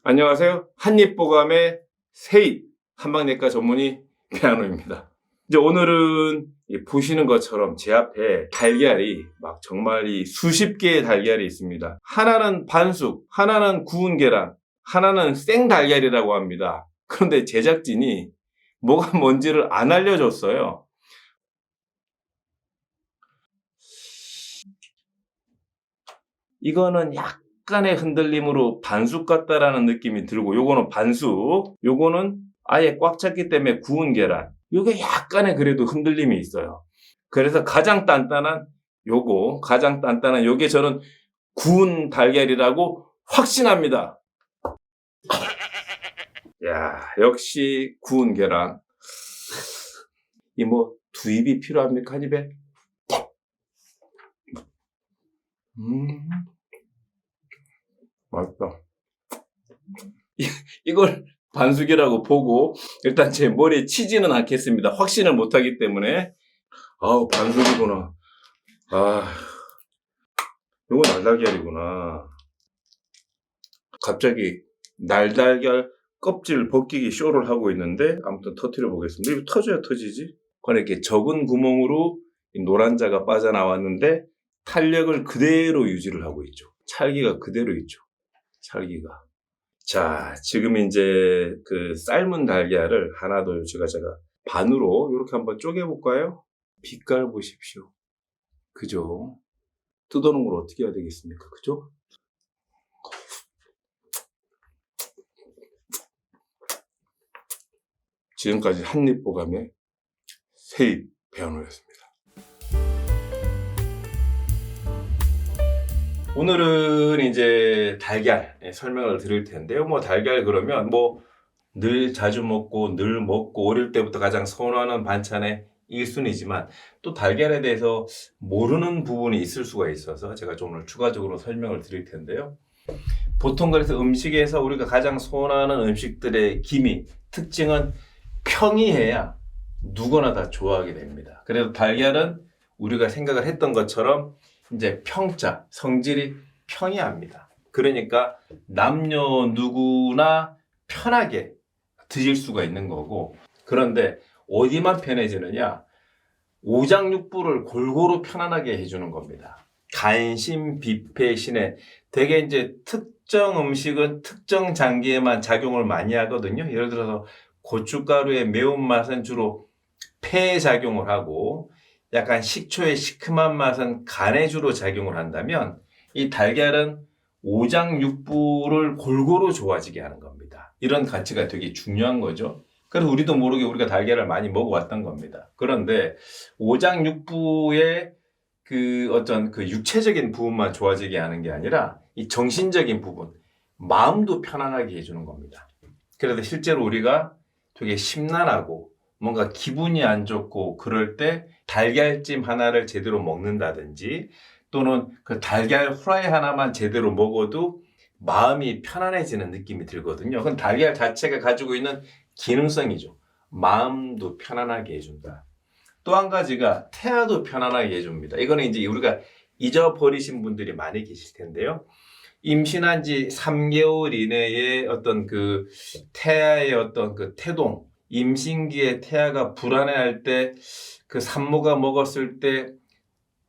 안녕하세요. 한입보감의 세입 한방내과 전문의 배한호입니다. 이제 오늘은 보시는 것처럼 제 앞에 달걀이 막 정말 이 수십 개의 달걀이 있습니다. 하나는 반숙, 하나는 구운 계란, 하나는 생달걀이라고 합니다. 그런데 제작진이 뭐가 뭔지를 안 알려줬어요. 이거는 약간의 흔들림으로 반숙 같다라는 느낌이 들고, 요거는 반숙, 요거는 아예 꽉 찼기 때문에 구운 계란, 요게 약간의 그래도 흔들림이 있어요. 그래서 가장 단단한 요게 저는 구운 달걀이라고 확신합니다. 야, 역시 구운 계란. 이 뭐 두입이 필요합니까? 한 입에? 맛있다. 이걸 반숙이라고 보고 일단 제 머리에 치지는 않겠습니다. 확신을 못하기 때문에. 아우, 반숙이구나. 아, 이거 날달걀이구나. 갑자기 날달걀 껍질 벗기기 쇼를 하고 있는데, 아무튼 터트려 보겠습니다. 이거 터져야 터지지? 이렇게 적은 구멍으로 이 노란자가 빠져나왔는데 탄력을 그대로 유지를 하고 있죠. 찰기가 그대로 있죠. 찰기가. 자, 지금 이제 그 삶은 달걀을 하나 더 제가 반으로 이렇게 한번 쪼개볼까요? 빛깔 보십시오. 그죠? 뜯어놓은 걸 어떻게 해야 되겠습니까? 그죠? 지금까지 한입보감의 세입 배한호였습니다. 오늘은 이제 달걀 설명을 드릴 텐데요. 뭐 달걀 그러면 뭐 늘 자주 먹고 늘 먹고 어릴 때부터 가장 선호하는 반찬의 1순위지만 또 달걀에 대해서 모르는 부분이 있을 수가 있어서 제가 좀 오늘 추가적으로 설명을 드릴 텐데요. 보통 그래서 음식에서 우리가 가장 선호하는 음식들의 기미, 특징은 평이해야 누구나 다 좋아하게 됩니다. 그래서 달걀은 우리가 생각을 했던 것처럼 이제 평자, 성질이 평이합니다. 그러니까 남녀 누구나 편하게 드실 수가 있는 거고, 그런데 어디만 편해지느냐? 오장육부를 골고루 편안하게 해주는 겁니다. 간신, 비폐, 신해. 되게 이제 특정 음식은 특정 장기에만 작용을 많이 하거든요. 예를 들어서 고춧가루의 매운맛은 주로 폐에 작용을 하고, 약간 식초의 시큼한 맛은 간에 주로 작용을 한다면, 이 달걀은 오장육부를 골고루 좋아지게 하는 겁니다. 이런 가치가 되게 중요한 거죠. 그래서 우리도 모르게 우리가 달걀을 많이 먹어왔던 겁니다. 그런데 오장육부의 그 어떤 그 육체적인 부분만 좋아지게 하는 게 아니라 이 정신적인 부분, 마음도 편안하게 해주는 겁니다. 그래서 실제로 우리가 되게 심란하고 뭔가 기분이 안 좋고 그럴 때 달걀찜 하나를 제대로 먹는다든지, 또는 그 달걀 후라이 하나만 제대로 먹어도 마음이 편안해지는 느낌이 들거든요. 그건 달걀 자체가 가지고 있는 기능성이죠. 마음도 편안하게 해준다. 또 한 가지가 태아도 편안하게 해줍니다. 이거는 이제 우리가 잊어버리신 분들이 많이 계실 텐데요. 임신한 지 3개월 이내에 어떤 그 태아의 어떤 그 태동, 임신기에 태아가 불안해할 때, 그 산모가 먹었을 때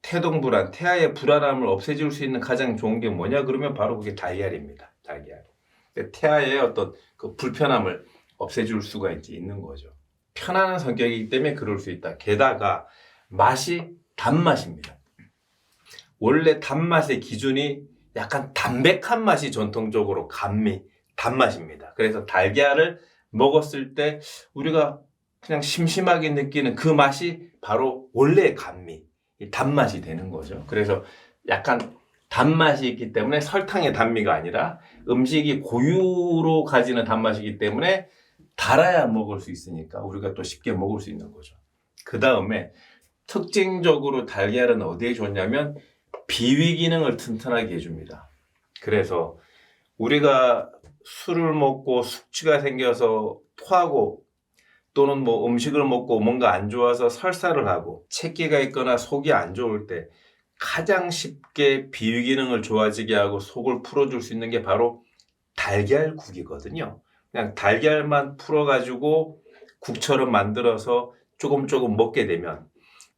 태동 불안, 태아의 불안함을 없애줄 수 있는 가장 좋은 게 뭐냐? 그러면 바로 그게 달걀입니다. 달걀. 태아의 어떤 그 불편함을 없애줄 수가 이제 있는 거죠. 편안한 성격이기 때문에 그럴 수 있다. 게다가 맛이 단맛입니다. 원래 단맛의 기준이 약간 담백한 맛이 전통적으로 감미, 단맛입니다. 그래서 달걀을 먹었을 때 우리가 그냥 심심하게 느끼는 그 맛이 바로 원래의 감미, 단맛이 되는 거죠. 그래서 약간 단맛이 있기 때문에 설탕의 단미가 아니라 음식이 고유로 가지는 단맛이기 때문에 달아야 먹을 수 있으니까 우리가 또 쉽게 먹을 수 있는 거죠. 그 다음에 특징적으로 달걀은 어디에 좋냐면 비위 기능을 튼튼하게 해줍니다. 그래서 우리가 술을 먹고 숙취가 생겨서 토하고, 또는 뭐 음식을 먹고 뭔가 안 좋아서 설사를 하고 체기가 있거나 속이 안 좋을 때 가장 쉽게 비위 기능을 좋아지게 하고 속을 풀어줄 수 있는 게 바로 달걀국이거든요. 그냥 달걀만 풀어가지고 국처럼 만들어서 조금 먹게 되면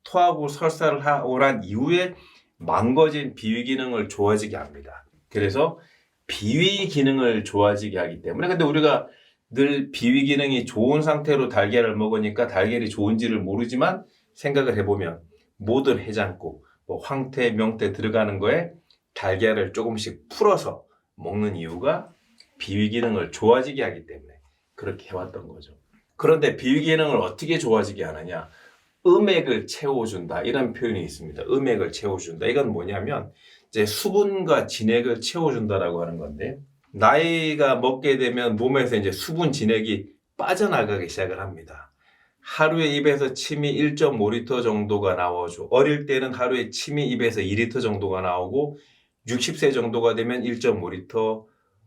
토하고 설사를 하고 난 이후에 망가진 비위 기능을 좋아지게 합니다. 그래서 비위 기능을 좋아지게 하기 때문에, 근데 우리가 늘 비위 기능이 좋은 상태로 달걀을 먹으니까 달걀이 좋은지를 모르지만 생각을 해보면 모든 해장국, 뭐 황태, 명태 들어가는 거에 달걀을 조금씩 풀어서 먹는 이유가 비위 기능을 좋아지게 하기 때문에 그렇게 해왔던 거죠. 그런데 비위 기능을 어떻게 좋아지게 하느냐? 음액을 채워준다, 이런 표현이 있습니다. 음액을 채워준다. 이건 뭐냐면 이제 수분과 진액을 채워준다라고 하는 건데, 나이가 먹게 되면 몸에서 이제 수분 진액이 빠져나가기 시작을 합니다. 하루에 입에서 침이 1.5리터 정도가 나오죠. 어릴 때는 하루에 침이 입에서 2리터 정도가 나오고 60세 정도가 되면 1.5리터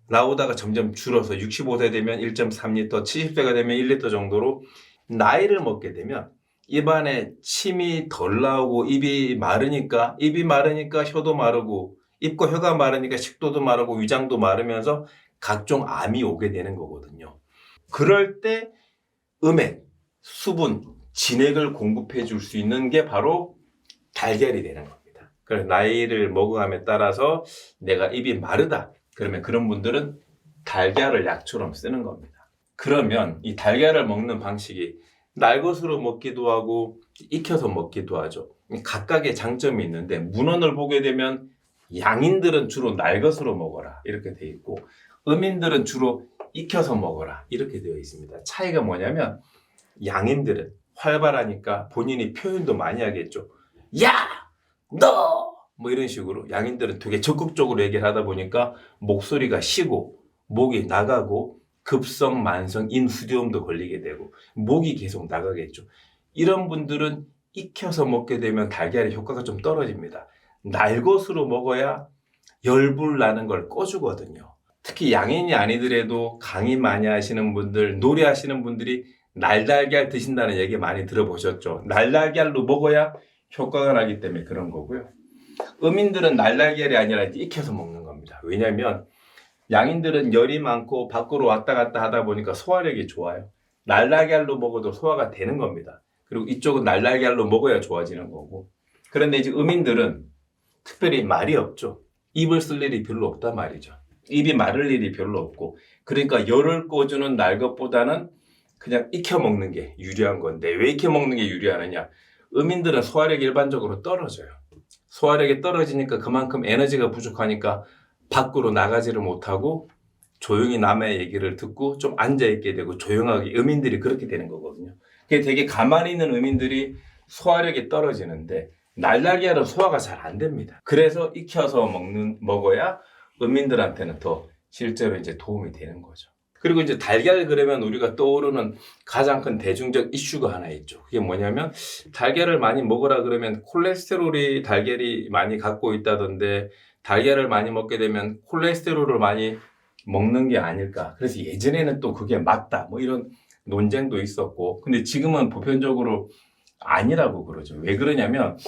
나오다가 점점 줄어서 65세 되면 1.3리터, 70세가 되면 1리터 정도로, 나이를 먹게 되면 입안에 침이 덜 나오고 입이 마르니까 혀도 마르고, 입과 혀가 마르니까 식도도 마르고 위장도 마르면서 각종 암이 오게 되는 거거든요. 그럴 때 음액, 수분, 진액을 공급해 줄 수 있는 게 바로 달걀이 되는 겁니다. 그래서 나이를 먹어감에 따라서 내가 입이 마르다 그러면 그런 분들은 달걀을 약처럼 쓰는 겁니다. 그러면 이 달걀을 먹는 방식이 날것으로 먹기도 하고 익혀서 먹기도 하죠. 각각의 장점이 있는데, 문헌을 보게 되면 양인들은 주로 날것으로 먹어라 이렇게 되어 있고, 음인들은 주로 익혀서 먹어라 이렇게 되어 있습니다. 차이가 뭐냐면, 양인들은 활발하니까 본인이 표현도 많이 하겠죠. 야! 너! 뭐 이런 식으로 양인들은 되게 적극적으로 얘기를 하다 보니까 목소리가 쉬고 목이 나가고 급성, 만성, 인후두염도 걸리게 되고 목이 계속 나가겠죠. 이런 분들은 익혀서 먹게 되면 달걀의 효과가 좀 떨어집니다. 날것으로 먹어야 열불 나는 걸 꺼주거든요. 특히 양인이 아니더라도 강의 많이 하시는 분들, 노래하시는 분들이 날달걀 드신다는 얘기 많이 들어보셨죠. 날달걀로 먹어야 효과가 나기 때문에 그런 거고요. 음인들은 날달걀이 아니라 익혀서 먹는 겁니다. 왜냐하면 양인들은 열이 많고 밖으로 왔다 갔다 하다 보니까 소화력이 좋아요. 날달걀로 먹어도 소화가 되는 겁니다. 그리고 이쪽은 날달걀로 먹어야 좋아지는 거고. 그런데 이제 음인들은 특별히 말이 없죠. 입을 쓸 일이 별로 없단 말이죠. 입이 마를 일이 별로 없고, 그러니까 열을 꺼주는 날것보다는 그냥 익혀 먹는 게 유리한 건데, 왜 익혀 먹는 게 유리하느냐? 음인들은 소화력이 일반적으로 떨어져요. 소화력이 떨어지니까 그만큼 에너지가 부족하니까 밖으로 나가지를 못하고 조용히 남의 얘기를 듣고 좀 앉아있게 되고 조용하게, 음인들이 그렇게 되는 거거든요. 그게 되게 가만히 있는 음인들이 소화력이 떨어지는데 날달걀은 소화가 잘 안 됩니다. 그래서 익혀서 먹어야 음인들한테는 더 실제로 이제 도움이 되는 거죠. 그리고 이제 달걀 그러면 우리가 떠오르는 가장 큰 대중적 이슈가 하나 있죠. 그게 뭐냐면, 달걀을 많이 먹으라 그러면 콜레스테롤이 달걀이 많이 갖고 있다던데 달걀을 많이 먹게 되면 콜레스테롤을 많이 먹는 게 아닐까. 그래서 예전에는 또 그게 맞다 뭐 이런 논쟁도 있었고, 근데 지금은 보편적으로 아니라고 그러죠. 왜 그러냐면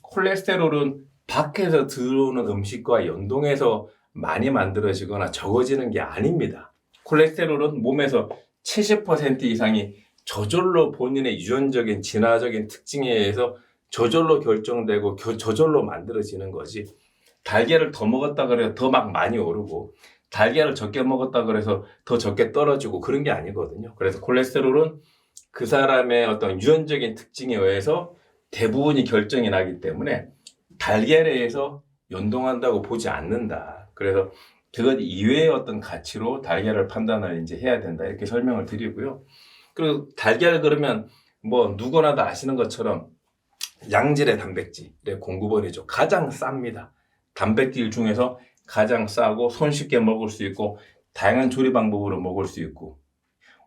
콜레스테롤은 밖에서 들어오는 음식과 연동해서 많이 만들어지거나 적어지는 게 아닙니다. 콜레스테롤은 몸에서 70% 이상이 저절로 본인의 유전적인 진화적인 특징에 의해서 저절로 결정되고 저절로 만들어지는 거지, 달걀을 더 먹었다 그래서 더 막 많이 오르고 달걀을 적게 먹었다 그래서 더 적게 떨어지고 그런 게 아니거든요. 그래서 콜레스테롤은 그 사람의 어떤 유전적인 특징에 의해서 대부분이 결정이 나기 때문에 달걀에 의해서 연동한다고 보지 않는다. 그래서 그것 이외의 어떤 가치로 달걀을 판단을 이제 해야 된다, 이렇게 설명을 드리고요. 그리고 달걀 그러면 뭐 누구나 다 아시는 것처럼 양질의 단백질의 공급원이죠. 가장 쌉니다. 단백질 중에서 가장 싸고 손쉽게 먹을 수 있고 다양한 조리 방법으로 먹을 수 있고,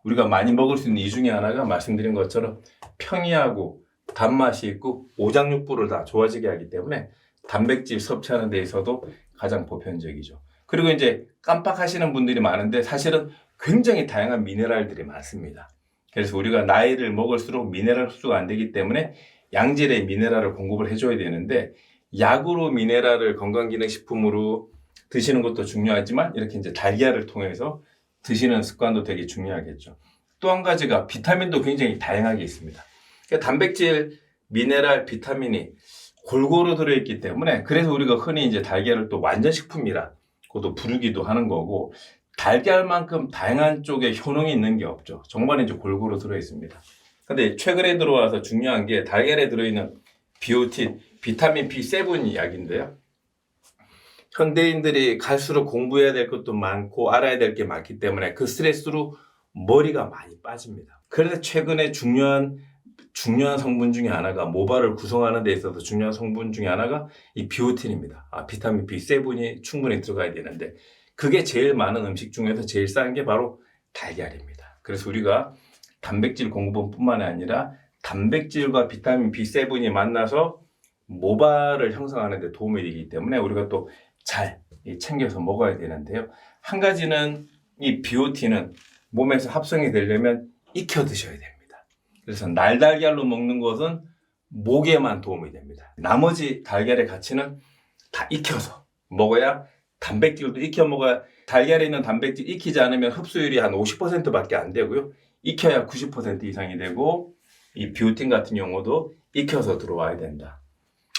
우리가 많이 먹을 수 있는 이 중에 하나가 말씀드린 것처럼 평이하고 단맛이 있고 오장육부를 다 좋아지게 하기 때문에 단백질 섭취하는 데 있어도 가장 보편적이죠. 그리고 이제 깜빡하시는 분들이 많은데 사실은 굉장히 다양한 미네랄들이 많습니다. 그래서 우리가 나이를 먹을수록 미네랄 흡수가 안 되기 때문에 양질의 미네랄을 공급을 해줘야 되는데, 약으로 미네랄을 건강기능식품으로 드시는 것도 중요하지만 이렇게 이제 달걀을 통해서 드시는 습관도 되게 중요하겠죠. 또 한 가지가 비타민도 굉장히 다양하게 있습니다. 그러니까 단백질, 미네랄, 비타민이 골고루 들어있기 때문에 그래서 우리가 흔히 이제 달걀을 또 완전식품이라 그것도 부르기도 하는 거고 달걀만큼 다양한 쪽에 효능이 있는 게 없죠. 정말 이제 골고루 들어있습니다. 근데 최근에 들어와서 중요한 게 달걀에 들어있는 비오틴, 비타민 B7 이야기인데요. 현대인들이 갈수록 공부해야 될 것도 많고 알아야 될 게 많기 때문에 그 스트레스로 머리가 많이 빠집니다. 그래서 최근에 중요한 성분 중에 하나가 모발을 구성하는 데 있어서 중요한 성분 중에 하나가 이 비오틴입니다. 비타민 B7이 충분히 들어가야 되는데 그게 제일 많은 음식 중에서 제일 싼 게 바로 달걀입니다. 그래서 우리가 단백질 공급뿐만 아니라 단백질과 비타민 B7이 만나서 모발을 형성하는 데 도움이 되기 때문에 우리가 또 잘 챙겨서 먹어야 되는데요. 한 가지는 이 비오틴은 몸에서 합성이 되려면 익혀 드셔야 됩니다. 그래서 날달걀로 먹는 것은 목에만 도움이 됩니다. 나머지 달걀의 가치는 다 익혀서 먹어야 단백질도 익혀 먹어야 달걀에 있는 단백질 익히지 않으면 흡수율이 한 50%밖에 안 되고요. 익혀야 90% 이상이 되고 이 비오틴 같은 경우도 익혀서 들어와야 된다.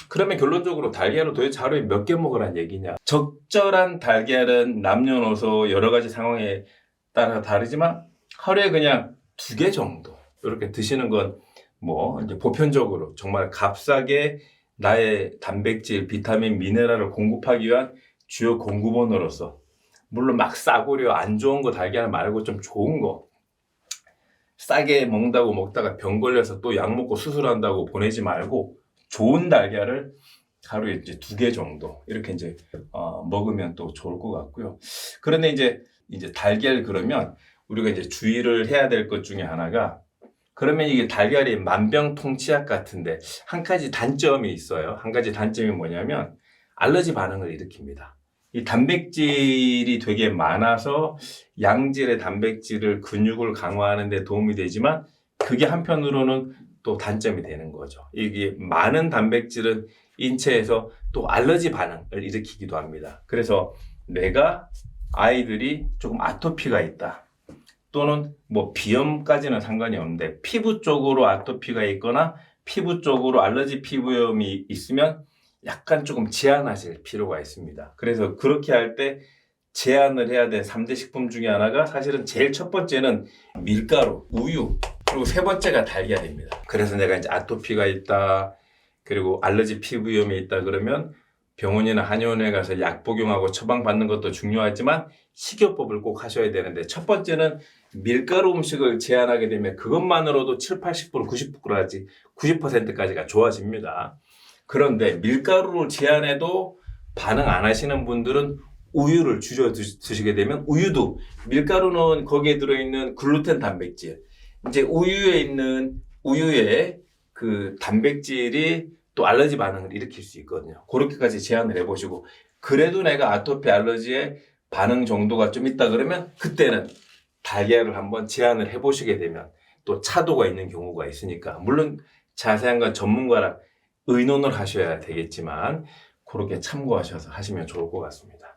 그러면 결론적으로 달걀을 도대체 하루에 몇 개 먹으란 얘기냐? 적절한 달걀은 남녀노소 여러 가지 상황에 따라 다르지만 하루에 그냥 2개 정도 이렇게 드시는 건 뭐 이제 보편적으로 정말 값싸게 나의 단백질, 비타민, 미네랄을 공급하기 위한 주요 공급원으로서 물론 막 싸구려 안 좋은 거 달걀 말고 좀 좋은 거 싸게 먹는다고 먹다가 병 걸려서 또 약 먹고 수술한다고 보내지 말고 좋은 달걀을 하루에 이제 2개 정도 이렇게 이제 먹으면 또 좋을 것 같고요. 그런데 이제 달걀 그러면 우리가 이제 주의를 해야 될 것 중에 하나가 그러면 이게 달걀이 만병통치약 같은데 한 가지 단점이 있어요. 한 가지 단점이 뭐냐면 알러지 반응을 일으킵니다. 이 단백질이 되게 많아서 양질의 단백질을 근육을 강화하는 데 도움이 되지만 그게 한편으로는 또 단점이 되는 거죠. 이게 많은 단백질은 인체에서 또 알러지 반응을 일으키기도 합니다. 그래서 내가 아이들이 조금 아토피가 있다. 또는 뭐 비염까지는 상관이 없는데 피부 쪽으로 아토피가 있거나 피부 쪽으로 알러지 피부염이 있으면 약간 조금 제한하실 필요가 있습니다. 그래서 그렇게 할 때 제한을 해야 될 3대 식품 중에 하나가 사실은 제일 첫 번째는 밀가루, 우유, 그리고 세 번째가 달걀입니다. 그래서 내가 이제 아토피가 있다, 그리고 알러지 피부염이 있다 그러면 병원이나 한의원에 가서 약 복용하고 처방받는 것도 중요하지만 식이요법을 꼭 하셔야 되는데 첫 번째는 밀가루 음식을 제한하게 되면 그것만으로도 7, 80%, 90%까지 90%까지가 좋아집니다. 그런데 밀가루를 제한해도 반응 안 하시는 분들은 우유를 줄여 드시게 되면 우유도 밀가루는 거기에 들어있는 글루텐 단백질 이제 우유에 그 단백질이 또 알러지 반응을 일으킬 수 있거든요. 그렇게까지 제한을 해보시고 그래도 내가 아토피 알러지의 반응 정도가 좀 있다 그러면 그때는 달걀을 한번 제한을 해보시게 되면 또 차도가 있는 경우가 있으니까 물론 자세한 건 전문가랑 의논을 하셔야 되겠지만 그렇게 참고하셔서 하시면 좋을 것 같습니다.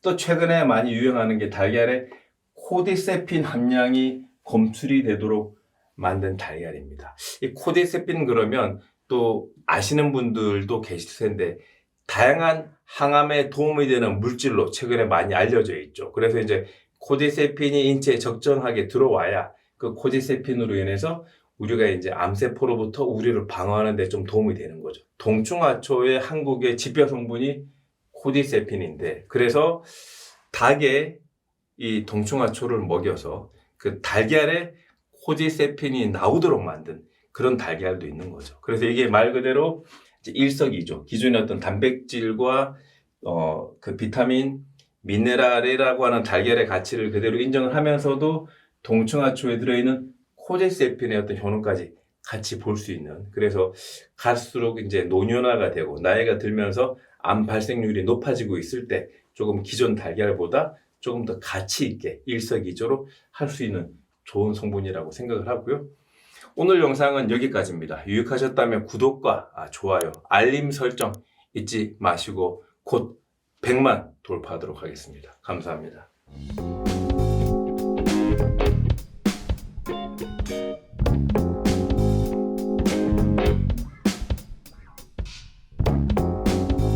또 최근에 많이 유행하는 게 달걀에 코디세핀 함량이 검출이 되도록 만든 달걀입니다. 이 코디세핀 그러면 또 아시는 분들도 계실 텐데 다양한 항암에 도움이 되는 물질로 최근에 많이 알려져 있죠. 그래서 이제 코디세핀이 인체에 적정하게 들어와야 그 코디세핀으로 인해서 우리가 이제 암세포로부터 우리를 방어하는 데 좀 도움이 되는 거죠. 동충하초의 한국의 지표 성분이 코디세핀인데 그래서 닭에 이 동충하초를 먹여서 그 달걀에 코디세핀이 나오도록 만든 그런 달걀도 있는 거죠. 그래서 이게 말 그대로 이제 일석이조 기존의 어떤 단백질과 그 비타민, 미네랄이라고 하는 달걀의 가치를 그대로 인정을 하면서도 동충하초에 들어있는 코디세핀의 어떤 효능까지 같이 볼 수 있는 그래서 갈수록 이제 노년화가 되고 나이가 들면서 암 발생률이 높아지고 있을 때 조금 기존 달걀보다 조금 더 가치 있게 일석이조로 할 수 있는 좋은 성분이라고 생각을 하고요. 오늘 영상은 여기까지입니다. 유익하셨다면 구독과 좋아요, 알림 설정 잊지 마시고 곧 100만 돌파하도록 하겠습니다. 감사합니다.